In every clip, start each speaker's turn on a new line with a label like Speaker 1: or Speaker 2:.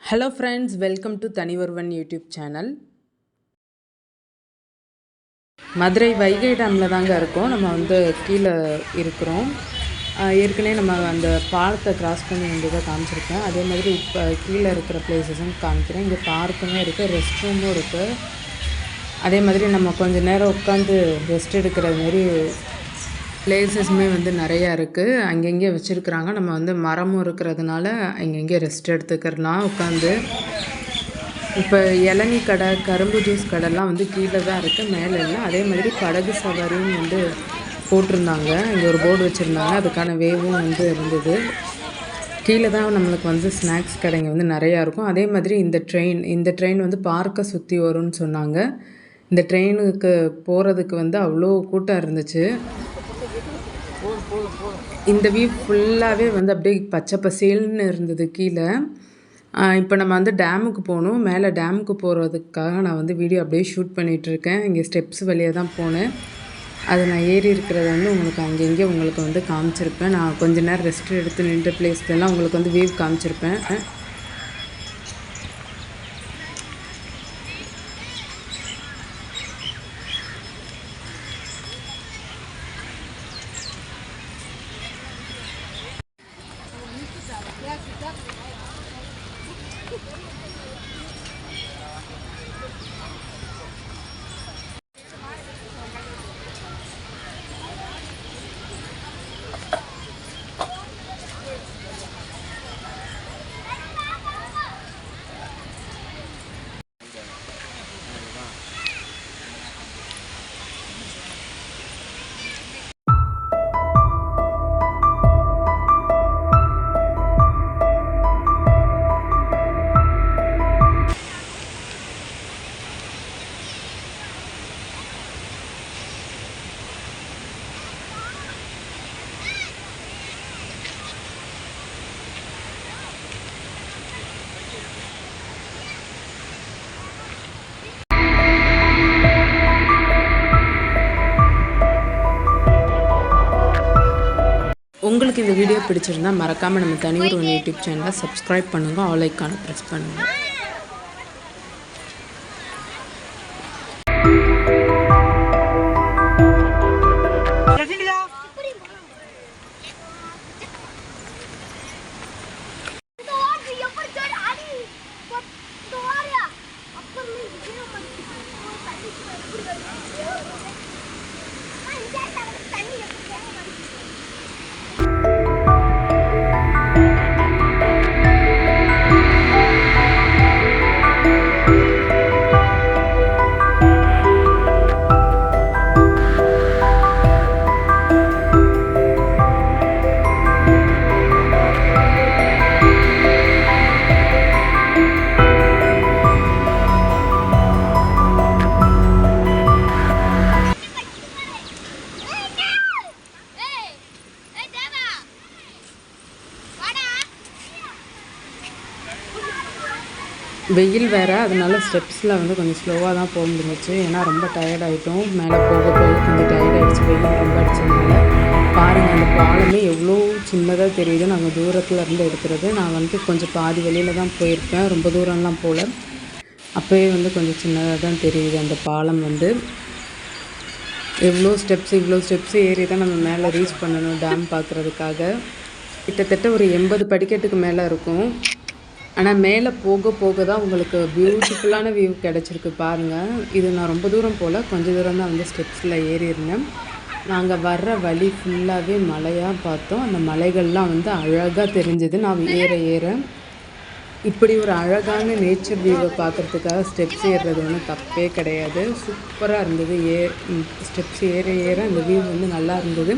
Speaker 1: Hello friends, welcome to Thanioruvan YouTube channel. Madurai Vaigai டேமில் தாங்க இருக்கோம். நம்ம கீழே இருக்கிறோம். ஏற்கனவே நம்ம அந்த பாலத்தை கிராஸ் பண்ணி வந்ததை காமிச்சிருக்கேன். அதே மாதிரி இப்போ கீழே இருக்கிற பிளேஸஸும் காமிக்கிறேன். இங்கே பார்க்குமே இருக்குது, ரெஸ்ட் ரூமும் இருக்குது. அதே மாதிரி நம்ம கொஞ்சம் நேரம் உட்காந்து ரெஸ்ட் எடுக்கிற மாரி பிளேசஸுமே நிறையா இருக்குது. அங்கங்கே வச்சுருக்குறாங்க. நம்ம மரமும் இருக்கிறதுனால அங்கங்கே ரெஸ்ட் எடுத்துக்கிறலாம் உட்காந்து. இப்போ இளநீ கடை, கரும்பு ஜூஸ் கடைலாம் கீழே தான் இருக்குது, மேலே இல்லை. அதே மாதிரி படகு சவாரியும் போட்டிருந்தாங்க. இங்கே ஒரு போர்டு வச்சுருந்தாங்க, அதுக்கான வேவும் இருந்தது. கீழே தான் நம்மளுக்கு ஸ்நாக்ஸ் கடைங்க நிறையா இருக்கும். அதே மாதிரி இந்த ட்ரெயின் பார்க்கை சுற்றி வரும்னு சொன்னாங்க. இந்த ட்ரெயினுக்கு போகிறதுக்கு அவ்வளோ கூட்டம் இருந்துச்சு. இந்த வியூ ஃபுல்லாகவே அப்படியே பச்சை பசேல்னு இருந்தது கீழே. இப்போ நம்ம டேமுக்கு போகணும். மேலே டேமுக்கு போகிறதுக்காக நான் வீடியோ அப்படியே ஷூட் பண்ணிகிட்ருக்கேன். இங்கே ஸ்டெப்ஸ் வழியாக தான் போனேன். அதை நான் ஏறி இருக்கிறத உங்களுக்கு அங்கங்கே உங்களுக்கு காமிச்சிருப்பேன். நான் கொஞ்சம் நேரம் ரெஸ்ட் எடுத்து நின்ற பிளேஸ்லாம் உங்களுக்கு வியூ காமிச்சிருப்பேன். உங்களுக்கு இந்த வீடியோ பிடிச்சிருந்தால் மறக்காமல் நம்ம தனிவொருவன் யூடியூப் சேனலை சப்ஸ்கிரைப் பண்ணுங்கள், ஆல் ஐக்கானை ப்ரெஸ் பண்ணுங்கள். வெயில் வேறு, அதனால ஸ்டெப்ஸில் கொஞ்சம் ஸ்லோவாக தான் போக முடிஞ்சிச்சு. ஏன்னா ரொம்ப டயர்டாகிட்டோம். மேலே போக போக கொஞ்சம் டயர்டாகிடுச்சு, வெயில் ரொம்ப அடிச்சதுனால. பாருங்கள், அந்த பாலமே எவ்வளோ சின்னதாக தெரியுது. நாங்கள் தூரத்தில் இருந்து எடுக்கிறது. நான் கொஞ்சம் பாதி வெளியில் தான் போயிருப்பேன், ரொம்ப தூரம்லாம் போகல. அப்போயே கொஞ்சம் சின்னதாக தான் தெரியுது அந்த பாலம். இவ்வளோ ஸ்டெப்ஸு ஏறி தான் நம்ம மேலே ரீச் பண்ணணும் டேம் பார்க்குறதுக்காக. கிட்டத்தட்ட ஒரு 80 படிக்கட்டுக்கு மேலே இருக்கும். ஆனால் மேலே போக போக தான் உங்களுக்கு பியூட்டிஃபுல்லான வியூ கிடச்சிருக்கு பாருங்கள். இது நான் ரொம்ப தூரம் போல், கொஞ்சம் தூரம் தான் ஸ்டெப்ஸில் ஏறி இருந்தேன். நாங்கள் வர்ற வழி ஃபுல்லாகவே மலையாக பார்த்தோம். அந்த மலைகள்லாம் அழகாக தெரிஞ்சுது. நான் ஏற இப்படி ஒரு அழகான நேச்சர் வியூவை பார்க்குறதுக்காக ஸ்டெப்ஸ் ஏறுறது தப்பே கிடையாது. சூப்பராக இருந்தது. ஸ்டெப்ஸ் ஏற அந்த வியூ நல்லா இருந்தது.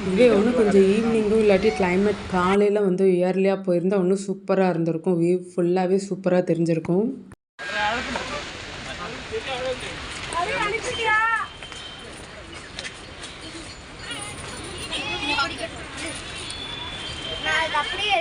Speaker 1: இதுவே கொஞ்சம் ஈவினிங்கும் இல்லாட்டி கிளைமேட் காலையில் இயர்லியாக போயிருந்தால் சூப்பராக இருந்திருக்கும். வியூ ஃபுல்லாகவே சூப்பராக தெரிஞ்சிருக்கும். அப்படியே